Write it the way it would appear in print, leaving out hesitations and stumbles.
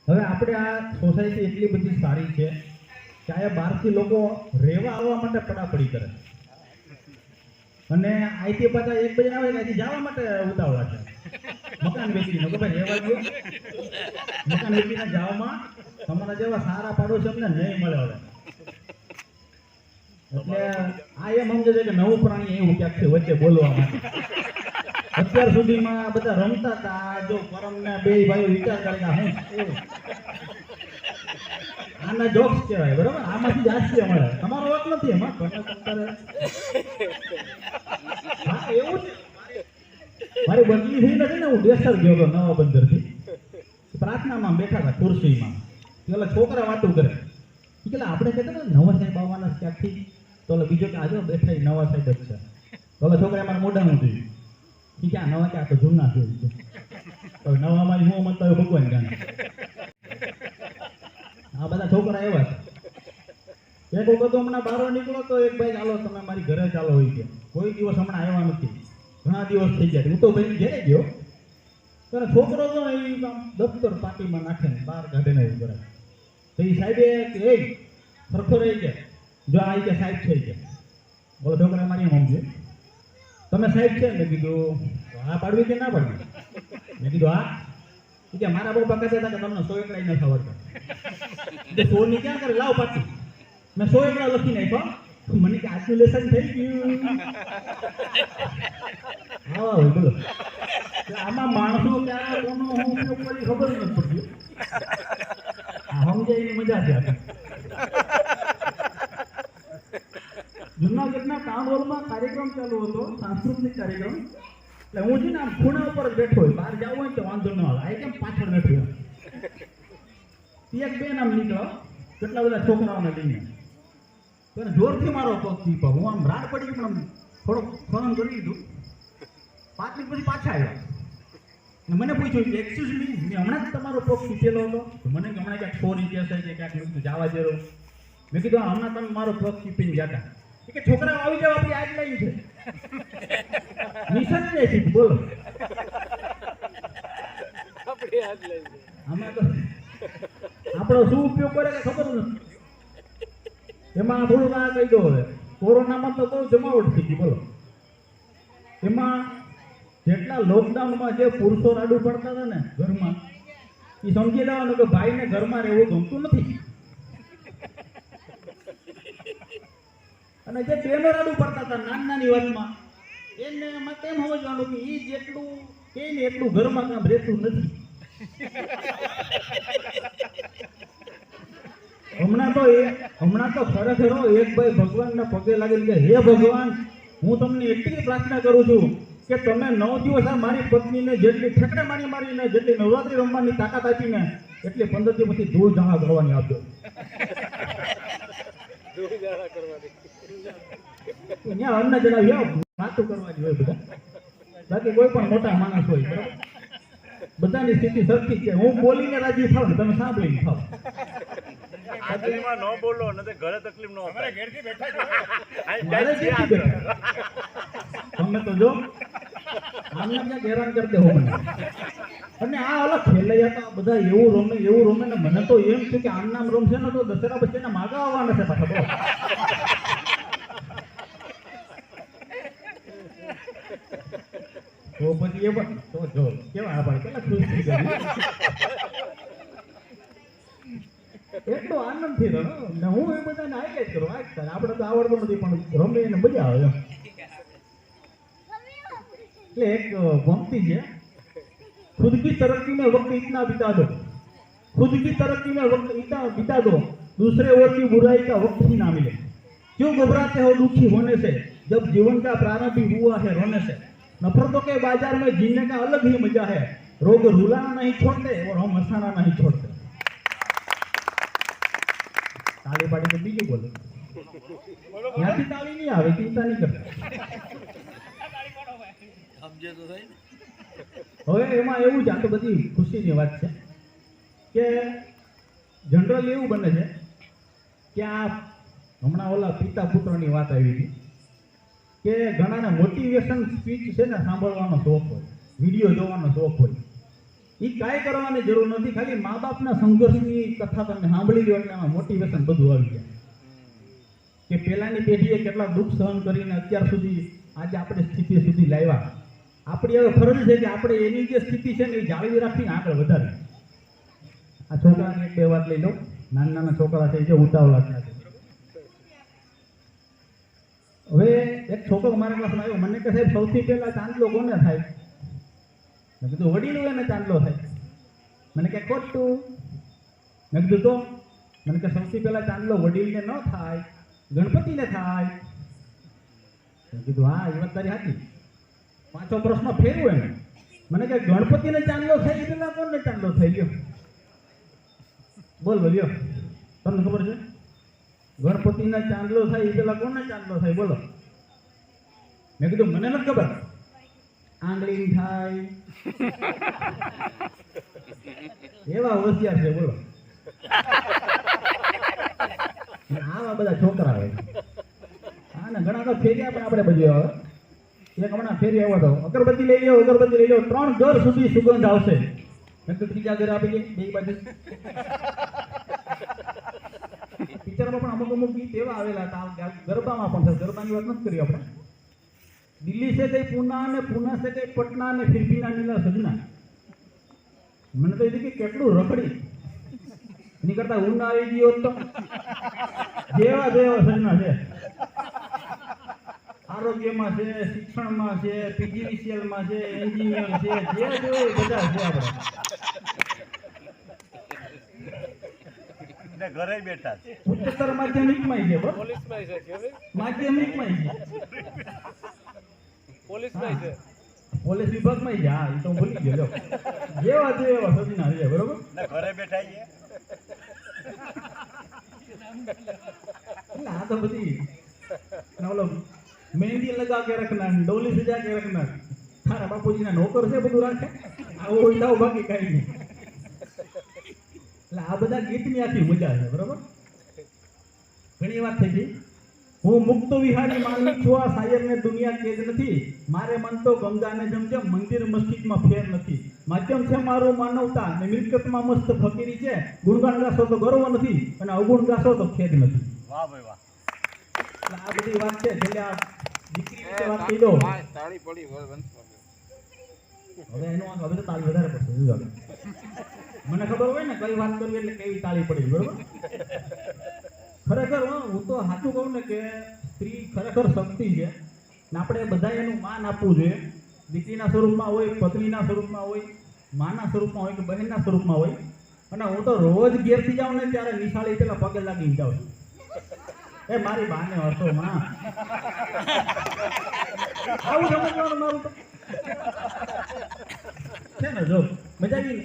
હવે આપણે આ સોસાયટી એટલી બધી સારી છે કે અહીંયા બહારથી લોકો રહેવા આવવા માટે પડાપડી કરે અને અહીંથી પાછા એક બજે આવે ત્યાંથી જવા માટે ઉતાવળા છે. મકાન વેચીને કે ભાઈ રહેવા દો, મકાન વેચીને જવામાં તમારા જેવા સારા પાડોશી અમને નહીં મળે. હવે એટલે આ એમ સમજે છે કે નવું પ્રાણી એવું ક્યાંક છે વચ્ચે બોલવા માટે. અત્યાર સુધીમાં બધા રમતા હતા, જો પરમને બે ભાઈઓ વિચાર કરે કે હું એવું આના જોક્સ કહેવાય, બરોબર? આમાંથી જ હાસ્ય મળે. તમારો વાત નથી એમાં, હા એવું છે. મારી બદલી થઈ નથી ને, હું દેસર ગયો હતો નવા બંદરથી. પ્રાર્થનામાં બેઠા હતા ખુરશીમાં, પેલા છોકરા વાતું કરે કે આપણે કહેતા ને નવા સાહેબ આવવાના ક્યાંકથી, તો બીજો કે આજે બેઠા નવા સાહેબ જ છે. તો છોકરા અમારે મોઢાનું જોયું કે આ નવા ક્યાં તો જૂના જોયું છે. તો નવામાં હું મતલબ ભગવાન જાણે. આ બધા છોકરા એવા છે. એક વખત હમણાં બહાર નીકળો તો એક ભાઈ ચાલો તમે મારી ઘરે ચાલો હોય કે કોઈ દિવસ હમણાં આવ્યા નથી, ઘણા દિવસ થઈ ગયા. હું તો ભાઈ ઘરે ગયો ત્યારે છોકરો તો એ દફતર પાટીમાં નાખે ને બહાર કાઢીને એવું કરે. તો એ સાહેબે કે એ સરખો રહી ગયા, જો આ કે સાહેબ છે કે બોલો છોકરા મારી એમ સમજે તમે સાહેબ છે. મેં કીધું હા પાડવી કે ના પાડવી? મેં કીધું હા. કે મારા પપ્પા કહેતા હતા કે તમને 100 એકડા નથી આવડતા. 100 ની ક્યાં કરે, લાવ પાછી. મેં 100 એકડા લખી નાખ્યો. મને કે આજનું લેસન થઈ ગયું. હા હોય બોલો. આમાં માણસો ક્યાં કોનો હું ઉપયોગ કરી ખબર નથી પડતી. સમજાય મજા છે. જૂનાગઢના ટાઉન હોલમાં કાર્યક્રમ ચાલુ હતો, સાંસ્કૃતિક કાર્યક્રમ. એટલે હું છે ને આમ ખૂણા ઉપર બેઠો હોય, બહાર જવું હોય તો વાંધો ન આવે. આ કેમ પાછળ બેઠો એક બેન આમ નીકળો કેટલા બધા છોકરાઓને લઈને જોરથી મારો પગ ચીપો. હું આમ રાડ પડી પણ આમ થોડોક ફોન કરી દીધું. 5 મિનિટ પછી પાછા આવ્યા. મને પૂછ્યું કે એક્સક્યુઝ મી, મેં હમણાં જ તમારો પગ ચીપેલો હતો. મને કે હમણાં ક્યાંક ચોરી કહેશે કે ક્યાંક મેં જવા દેરો. મેં કીધું હમણાં તમે મારો પગ ચીપીને ગયા હતા. કે છોકરાઓ આવી જાવ, આપણી આજ લાઈન છે. નિશાન જાય છે બોલો આપણી આજ લાઈન છે. આમાં તો આપણો શું ઉપયોગ કરે કે ખબર નથી. એમાં થોડુંક આ કહી દો. હવે કોરોનામાં તો બહુ જમાવટ થઈ ગઈ બોલો. એમાં જેટલા લોકડાઉનમાં જે પુરુષો રાડું પડતા હતા ને ઘરમાં, એ સમજી લેવાનું કે ભાઈને ઘરમાં રહેવું ગમતું નથી. અને જે બહેનો રાડું પડતા હતા નાની વાતમાં, એને એમાં કેમ સમજવાનું કે એ જેટલું કે ને એટલું ઘરમાં કામ રહેતું નથી. હમણાં તો ખરેખર એક ભાઈ ભગવાનના પગે લાગીને કે હે ભગવાન, હું તમને એટલી પ્રાર્થના કરું છું કે તમે 9 દિવસ આ મારી પત્નીને જેટલી ઠેકડે મારીને જેટલી નવરાત્રી રમવાની તાકાત આપીને એટલી 15 દી પછી ધૂળ ઝાડા કરવાની આપજો. અહીંયા અમને જણાવ્યો વાતું કરવાની હોય બધા. બાકી કોઈ પણ મોટા માણસ હોય બરાબર, બધાની સ્થિતિ સરખી છે. હું બોલીને રાજી થાવ ને તમે સાંભળીને થાવ. આજમાં ન બોલો ને ઘરે તકલીફ ન થાય. ઘરેથી બેઠા તમે તો જો આમને ક્યાંક હેરાન કરતે હો મને. અને આ અલગ ખેલૈયા તો બધા એવું રમે ને મને તો એમ છે કે આમ નામ રમશે ને તો દશેરા પછી એના માગા આવવાના છે પાછા બોલો. તો પછી એ પણ તો જો કેવા આપણે કેટલા ખુશ થઈ ગયા. એટલો આનંદથી રમો ને હું એ બધાને હાઈલાઈટ કરું. આપણે તો આવડતું નથી પણ રમીને મજા આવે. એટલે એક પંક્તિ છે, खुद की तरक्की में वक्त इतना बिता दो, खुद की तरक्की में वक्त इतना बिता दो, दूसरे ओर की बुराई का वक्त ही ना मिले. क्यों घबराते हो दुखी होने से, जब जीवन का प्रारंभ ही हुआ है रोने से. नफरतों के बाजार में जीने का अलग ही मजा है, रोग रुलाना नहीं छोड़ते और हम हंसाना नहीं छोड़ते. ताली पाड़ी तो बीजू बोले यहाँ की ताली नहीं आवे, चिंता नहीं करता. સમજે તો થાય ને. હવે એમાં એવું જ આ તો બધી ખુશીની વાત છે કે જનરલી એવું બને છે કે આ હમણાં ઓલા પિતા પુત્રની વાત આવી હતી કે ઘણાને મોટિવેશન સ્પીચ છે ને સાંભળવાનો શોખ હોય, વિડીયો જોવાનો શોખ હોય. એ કાંઈ કરવાની જરૂર નથી, ખાલી મા બાપના સંઘર્ષની કથા તમે સાંભળી લો એટલે એમાં મોટિવેશન બધું આવી જાય કે પહેલાની પેઢીએ કેટલા દુઃખ સહન કરીને અત્યાર સુધી આજે આપણે સ્થિતિ સુધી લાવ્યા. આપણી હવે ફરજ છે કે આપણે એની જે સ્થિતિ છે ને એ જાળવી રાખીને આગળ વધારીએ. આ છોકરાની એક બે વાત લઈ લો. નાના નાના છોકરા છે જે ઉતાવળા છે. હવે એક છોકરો મારા ક્લાસમાં આવ્યો, મને કહે સાહેબ સૌથી પહેલા ચાંદલો કોને થાય? મેં કીધું વડીલો એને ચાંદલો થાય. મને કહે ખોટું. મેં કીધું તો? મને કહે સૌથી પહેલા ચાંદલો વડીલને ન થાય, ગણપતિને થાય. મેં કીધું હા એ વાત તારી સાચી. પાછો પ્રશ્ન ફેરવો એને. મને કહે ગણપતિને ચાંદલો થાય એ પેલા કોને ચાંદલો થઈ ગયો? બોલ બોલ્યો, તમને ખબર છે? ગણપતિને ચાંદલો થાય એ પેલા કોને ચાંદલો થાય બોલો? મેં કીધું મને નથી ખબર. આંગળી થાય. એવા હોશિયાર છે બોલો. આવા બધા છોકરા હોય. હા ને ઘણા તો ફેર્યા પણ આપણે બધું આવે. એક હમણાં ફેરી આવ્યો હતો, અગરબત્તી લઈ લ્યો, અગરબત્તી લઈ લ્યો, 3 ઘર સુધી સુગંધ આવશે. મેં તો ત્રીજા ઘરે આપી દે બે બાજુ. પિક્ચરમાં પણ અમુક ગીત એવા આવેલા હતા, ગરબામાં પણ છે. ગરબાની વાત નથી કરી આપણે. દિલ્હી से गई पूना ने पूना से गई पटना ने फिर भी ना मिला सजना. મને તો એ કે કેટલું રખડી એની કરતા ઊંડ આવી ગયો તો જેવા જેવા સજના છે. આરોગ્યમાં છે, શિક્ષણમાં છે, પીજીવીસીએલમાં છે, એન્જિનિયર છે, જે જોઈએ બધા છે આપણે. ને ઘરે બેઠા છે. ઉચ્ચતર માધ્યમિકમાં છે, બરાબર? પોલીસમાં છે કે ભાઈ? માધ્યમિકમાં છે, પોલીસમાં છે. પોલીસ વિભાગમાં છે. હા એ તો હું ભૂલી ગયો લ્યો. જેવા જેવા સજના છે, બરોબર? ને ઘરે બેઠા છીએ. એટલે આ તો બધી ઓલો મહેંદી લગા કે રખના, ડોલી સજા કે રખના. તારા બાપુજીના નોકર છે બધું રાખે. આવો હોય તો બાકી કઈ નહીં. એટલે આ બધા ગીતની આખી મજા છે, બરોબર? ઘણી વાત થઈ ગઈ. હું મુક્ત વિહારી માનવી છું, આ શાયરને દુનિયા કેદ નથી. મારે મન તો ગંગાને જમજમ, મંદિર મસ્જિદમાં ફેર નથી. માધ્યમ છે મારું માનવતા ને મિલકતમાં મસ્ત ફકીરી છે. ગુણગાન ગાશો તો ગર્વ નથી અને અવગુણ ગાશો તો ખેદ નથી. વાહ ભાઈ વાહ. એટલે આ બધી વાત છે. એટલે આ દીકરી વિશે વાત કહી દો. તાળી પડી વંશમાં. હવે એનો હવે તો તાળી વધારે પડશે. જોજો. મને ખબર હોય ને કઈ વાત કરવી એટલે કેવી તાળી પડી, બરોબર? ખરેખર હું તો સાચું કહું ને કે સ્ત્રી ખરેખર શક્તિ છે ને આપણે બધા એનું માન આપવું જોઈએ. દીકરીના સ્વરૂપમાં હોય, પત્નીના સ્વરૂપમાં હોય, માના સ્વરૂપમાં હોય કે બહેનના સ્વરૂપમાં હોય. અને હું તો રોજ ઘેરથી જાઉં ને ત્યારે નિશાળી પેલા પગે લાગીને જાઉં છું. એ મારી બાને હસો માં આવું સમજવાનું મારું તો છે ને. જો મજા આવી ને.